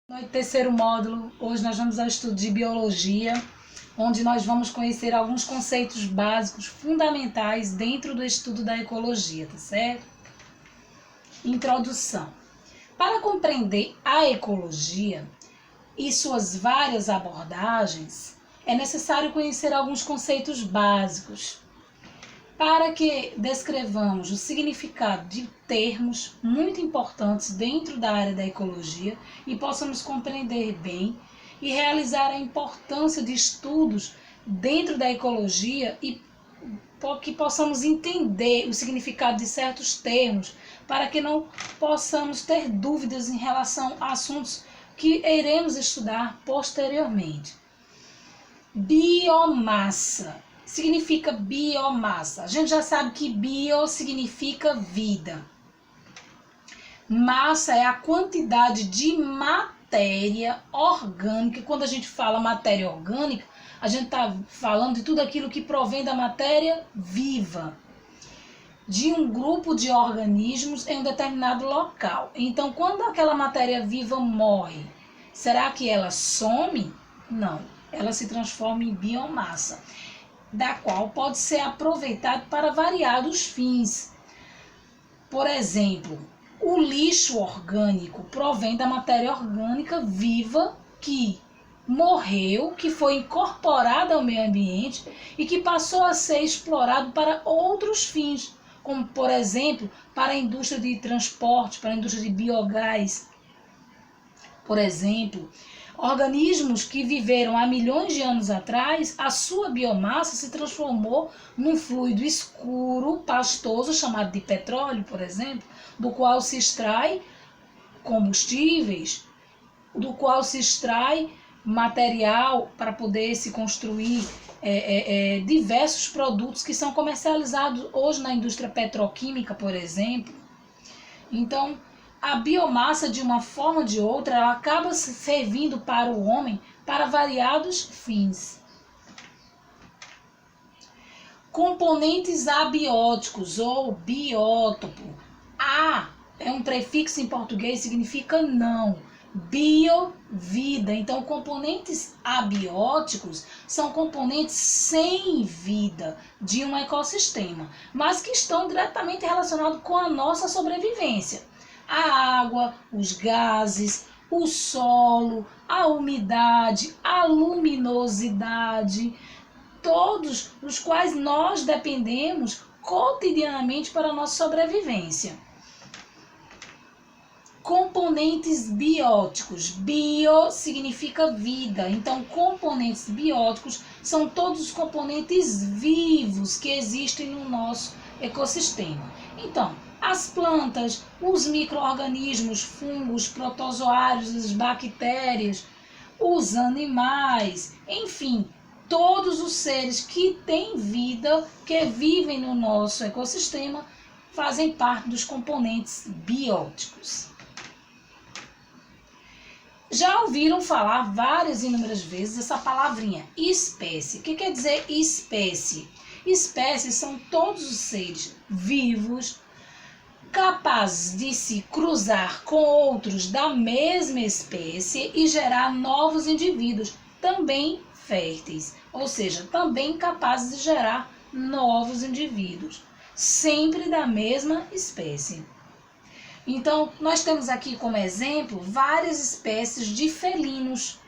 No terceiro módulo, hoje nós vamos ao estudo de biologia, onde nós vamos conhecer alguns conceitos básicos, fundamentais dentro do estudo da ecologia, tá certo? Introdução. Para compreender a ecologia e suas várias abordagens, é necessário conhecer alguns conceitos básicos, para que descrevamos o significado de termos muito importantes dentro da área da ecologia e possamos compreender bem e realizar a importância de estudos dentro da ecologia e que possamos entender o significado de certos termos, para que não possamos ter dúvidas em relação a assuntos que iremos estudar posteriormente. Biomassa. Significa biomassa. A gente já sabe que bio significa vida. Massa é a quantidade de matéria orgânica. Quando a gente fala matéria orgânica, a gente está falando de tudo aquilo que provém da matéria viva, de um grupo de organismos em um determinado local. Então, quando aquela matéria viva morre, será que ela some? Não, ela se transforma em biomassa, da qual pode ser aproveitado para variados fins. Por exemplo, o lixo orgânico provém da matéria orgânica viva que morreu, que foi incorporada ao meio ambiente e que passou a ser explorado para outros fins, como, por exemplo, para a indústria de transporte, para a indústria de biogás. Por exemplo, organismos que viveram há milhões de anos atrás, a sua biomassa se transformou num fluido escuro, pastoso, chamado de petróleo, por exemplo, do qual se extrai combustíveis, do qual se extrai material para poder se construir diversos produtos que são comercializados hoje na indústria petroquímica, por exemplo. Então, a biomassa, de uma forma ou de outra, ela acaba servindo para o homem para variados fins. Componentes abióticos ou biótopo. A é um prefixo em português, significa não. Bio, vida. Então, componentes abióticos são componentes sem vida de um ecossistema, mas que estão diretamente relacionados com a nossa sobrevivência. A água, os gases, o solo, a umidade, a luminosidade, todos os quais nós dependemos cotidianamente para a nossa sobrevivência. Componentes bióticos. Bio significa vida, então componentes bióticos são todos os componentes vivos que existem no nosso ecossistema. Então, as plantas, os micro-organismos, fungos, protozoários, as bactérias, os animais, enfim, todos os seres que têm vida, que vivem no nosso ecossistema, fazem parte dos componentes bióticos. Já ouviram falar várias e inúmeras vezes essa palavrinha, espécie. O que quer dizer espécie? Espécies são todos os seres vivos capazes de se cruzar com outros da mesma espécie e gerar novos indivíduos, também férteis, ou seja, também capazes de gerar novos indivíduos, sempre da mesma espécie. Então, nós temos aqui como exemplo várias espécies de felinos.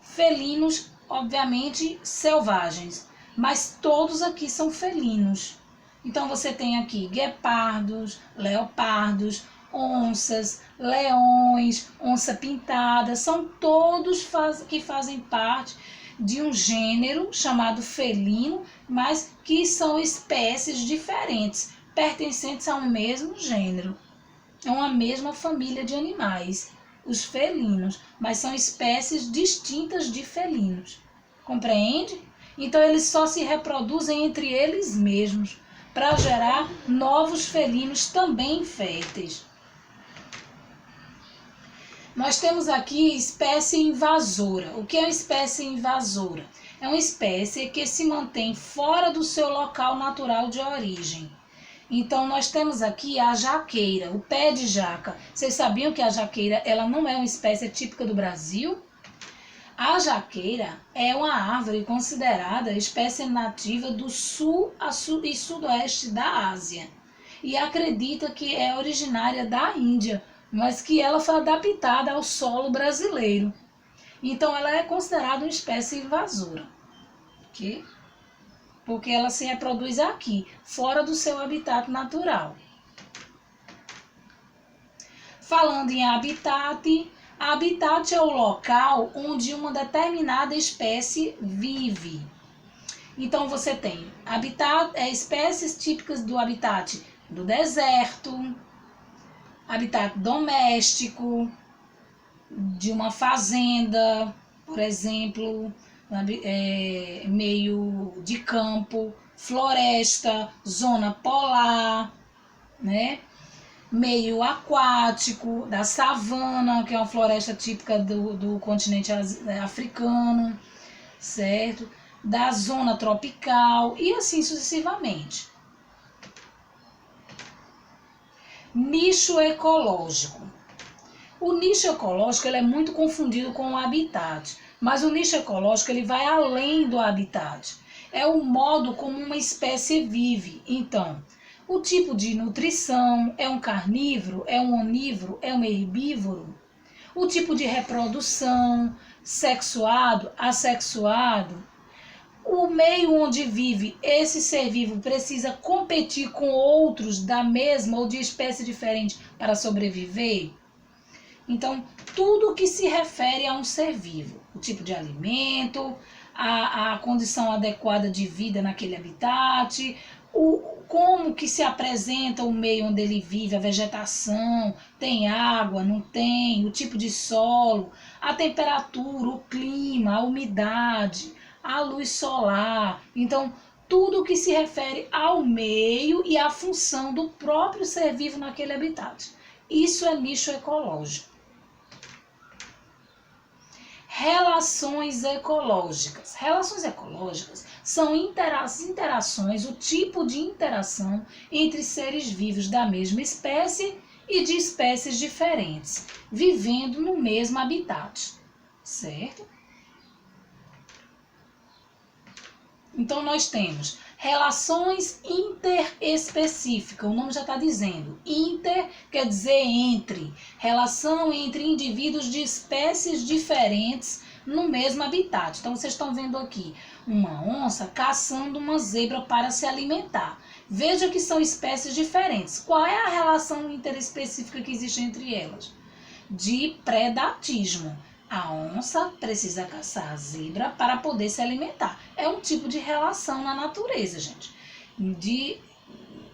Felinos, obviamente, selvagens, mas todos aqui são felinos. Então, você tem aqui guepardos, leopardos, onças, leões, onça pintada, são todos que fazem parte de um gênero chamado felino, mas que são espécies diferentes, pertencentes a um mesmo gênero. É uma mesma família de animais, os felinos, mas são espécies distintas de felinos. Compreende? Então, eles só se reproduzem entre eles mesmos para gerar novos felinos também férteis. Nós temos aqui espécie invasora. O que é uma espécie invasora? É uma espécie que se mantém fora do seu local natural de origem. Então, nós temos aqui a jaqueira, o pé de jaca. Vocês sabiam que a jaqueira ela não é uma espécie típica do Brasil? A jaqueira é uma árvore considerada espécie nativa do sul e sudoeste da Ásia. E acredita que é originária da Índia, mas que ela foi adaptada ao solo brasileiro. Então, ela é considerada uma espécie invasora, ok? Porque ela se reproduz aqui, fora do seu habitat natural. Falando em habitat, habitat é o local onde uma determinada espécie vive. Então você tem habitat, espécies típicas do habitat do deserto, habitat doméstico, de uma fazenda, por exemplo, meio de campo, floresta, zona polar, né? Meio aquático, da savana, que é uma floresta típica do continente africano, certo? Da zona tropical e assim sucessivamente. Nicho ecológico. O nicho ecológico ele é muito confundido com o habitat, mas o nicho ecológico ele vai além do habitat. É o modo como uma espécie vive. Então, o tipo de nutrição, é um carnívoro, é um onívoro, é um herbívoro? O tipo de reprodução, sexuado, assexuado? O meio onde vive esse ser vivo precisa competir com outros da mesma ou de espécie diferente para sobreviver? Então, tudo que se refere a um ser vivo, o tipo de alimento, a condição adequada de vida naquele habitat, como que se apresenta o meio onde ele vive, a vegetação, tem água, não tem, o tipo de solo, a temperatura, o clima, a umidade, a luz solar. Então, tudo que se refere ao meio e à função do próprio ser vivo naquele habitat. Isso é nicho ecológico. Relações ecológicas. Relações ecológicas são interações, o tipo de interação entre seres vivos da mesma espécie e de espécies diferentes, vivendo no mesmo habitat, certo? Então, nós temos relações interespecíficas, o nome já está dizendo. Inter quer dizer entre, relação entre indivíduos de espécies diferentes no mesmo habitat. Então, vocês estão vendo aqui uma onça caçando uma zebra para se alimentar. Veja que são espécies diferentes. Qual é a relação interespecífica que existe entre elas? De predatismo. A onça precisa caçar a zebra para poder se alimentar. É um tipo de relação na natureza, gente,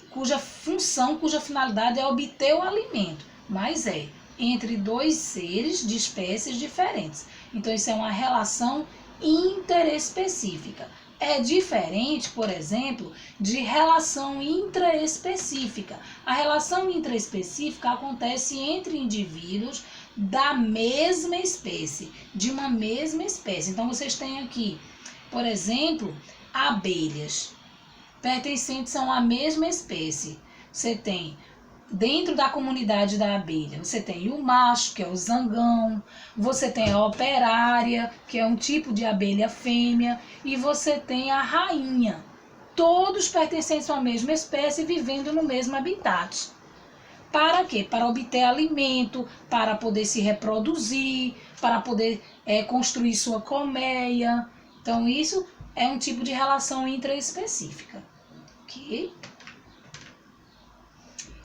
cuja função, cuja finalidade é obter o alimento, mas é entre dois seres de espécies diferentes. Então, isso é uma relação interespecífica. É diferente, por exemplo, de relação intraespecífica. A relação intraespecífica acontece entre indivíduos da mesma espécie, de uma mesma espécie. Então, vocês têm aqui, por exemplo, abelhas pertencentes a uma mesma espécie. Você tem, dentro da comunidade da abelha, você tem o macho, que é o zangão, você tem a operária, que é um tipo de abelha fêmea, e você tem a rainha. Todos pertencentes a uma mesma espécie, vivendo no mesmo habitat. Para quê? Para obter alimento, para poder se reproduzir, para poder construir sua colmeia. Então, isso é um tipo de relação intraespecífica. Ok?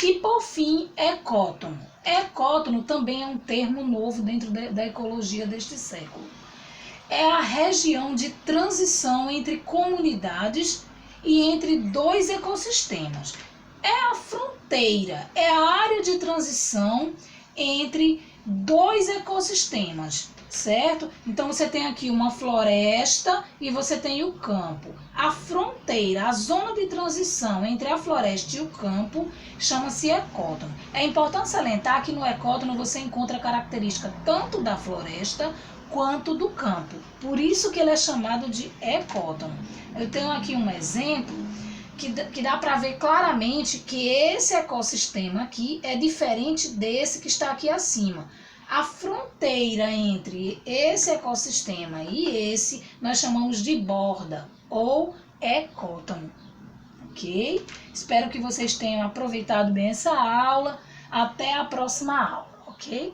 E, por fim, ecótono. Ecótono também é um termo novo dentro da ecologia deste século. É a região de transição entre comunidades e entre dois ecossistemas. É a fronteira, é a área de transição entre dois ecossistemas, certo? Então, você tem aqui uma floresta e você tem o campo. A fronteira, a zona de transição entre a floresta e o campo chama-se ecótono. É importante salientar que no ecótono você encontra característica tanto da floresta quanto do campo. Por isso que ele é chamado de ecótono. Eu tenho aqui um exemplo que dá para ver claramente que esse ecossistema aqui é diferente desse que está aqui acima. A fronteira entre esse ecossistema e esse nós chamamos de borda ou ecótono, ok? Espero que vocês tenham aproveitado bem essa aula. Até a próxima aula, ok?